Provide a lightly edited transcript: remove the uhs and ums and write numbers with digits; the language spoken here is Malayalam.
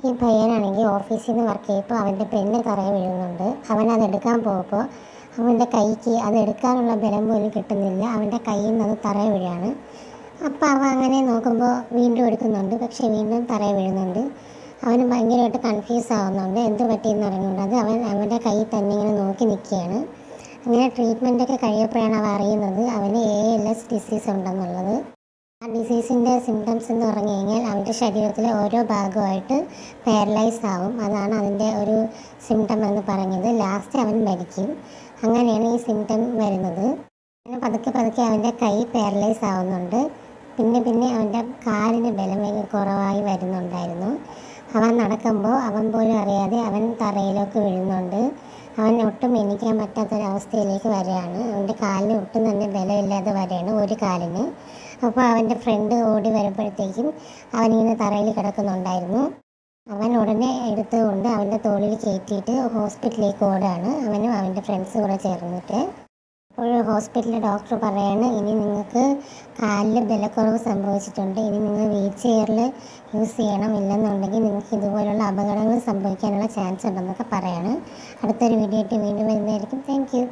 ഈ പയ്യനാണെങ്കിൽ ഓഫീസിൽ നിന്ന് വർക്ക് ചെയ്യുമ്പോൾ അവൻ്റെ പെണ്ണ് തറയിൽ വീഴുന്നുണ്ട്. അവൻ അതെടുക്കാൻ പോകുമ്പോൾ അവൻ്റെ കൈക്ക് അതെടുക്കാനുള്ള ബലം പോലും കിട്ടുന്നില്ല. അവൻ്റെ കയ്യിൽ നിന്ന് അത് തറയിൽ വീഴാണ്. അപ്പോൾ അവൻ അങ്ങനെ നോക്കുമ്പോൾ വീണ്ടും എടുക്കുന്നുണ്ട്, പക്ഷേ വീണ്ടും തറയിൽ വീഴുന്നുണ്ട്. അവന് ഭയങ്കരമായിട്ട് കൺഫ്യൂസ് ആവുന്നുണ്ട്, എന്ത് പറ്റിയെന്ന് അറിഞ്ഞുകൊണ്ട്. അത് അവൻ്റെ കയ്യിൽ തന്നെ ഇങ്ങനെ നോക്കി നിൽക്കുകയാണ്. അങ്ങനെ ട്രീറ്റ്മെൻറ്റൊക്കെ കഴിയപ്പോഴാണ് അവൻ അറിയുന്നത് അവന് ALS ഡിസീസ് ഉണ്ടെന്നുള്ളത്. ആ ഡിസീസിൻ്റെ സിംറ്റംസ് എന്ന് പറഞ്ഞു കഴിഞ്ഞാൽ അവൻ്റെ ശരീരത്തിലെ ഓരോ ഭാഗമായിട്ട് പാരലൈസ് ആവും. അതാണ് അതിൻ്റെ ഒരു സിംറ്റം എന്ന് പറഞ്ഞത്. ലാസ്റ്റ് അവൻ മരിക്കും. അങ്ങനെയാണ് ഈ സിംറ്റം വരുന്നത്. അങ്ങനെ പതുക്കെ പതുക്കെ അവൻ്റെ കൈ പാരലൈസ് ആവുന്നുണ്ട്. പിന്നെ അവൻ്റെ കാലിന് ബലം കുറവായി വരുന്നുണ്ടായിരുന്നു. അവൻ നടക്കുമ്പോൾ അവൻ പോലും അറിയാതെ അവൻ തറയിലേക്ക് വീഴുന്നുണ്ട്. അവൻ ഒട്ടും എണീക്കാൻ പറ്റാത്തൊരവസ്ഥയിലേക്ക് വരികയാണ്. അവൻ്റെ കാലിന് ഒട്ടും തന്നെ ബലമില്ലാതെ വരികയാണ്, ഒരു കാലിന്. അപ്പോൾ അവൻ്റെ ഫ്രണ്ട് ഓടി വരുമ്പോഴത്തേക്കും അവനിങ്ങനെ തറയിൽ കിടക്കുന്നുണ്ടായിരുന്നു. അവൻ ഉടനെ എടുത്തുകൊണ്ട് അവൻ്റെ തോളിൽ കയറ്റിയിട്ട് ഹോസ്പിറ്റലിലേക്ക് ഓടുകയാണ്, അവനും അവൻ്റെ ഫ്രണ്ട്സും കൂടെ ചേർന്നിട്ട്. അപ്പോൾ ഹോസ്പിറ്റലിലെ ഡോക്ടർ പറയാണ്, ഇനി നിങ്ങൾക്ക് കാലിൽ ബലക്കുറവ് സംഭവിച്ചിട്ടുണ്ട്, ഇനി നിങ്ങൾ വീൽ ചെയറിൽ യൂസ് ചെയ്യണം, ഇല്ലെന്നുണ്ടെങ്കിൽ നിങ്ങൾക്ക് ഇതുപോലുള്ള അപകടങ്ങൾ സംഭവിക്കാനുള്ള ചാൻസ് ഉണ്ടെന്നൊക്കെ പറയാണ്. അടുത്തൊരു വീഡിയോ ആയിട്ട് വീണ്ടും വരുന്നതായിരിക്കും. Thank you.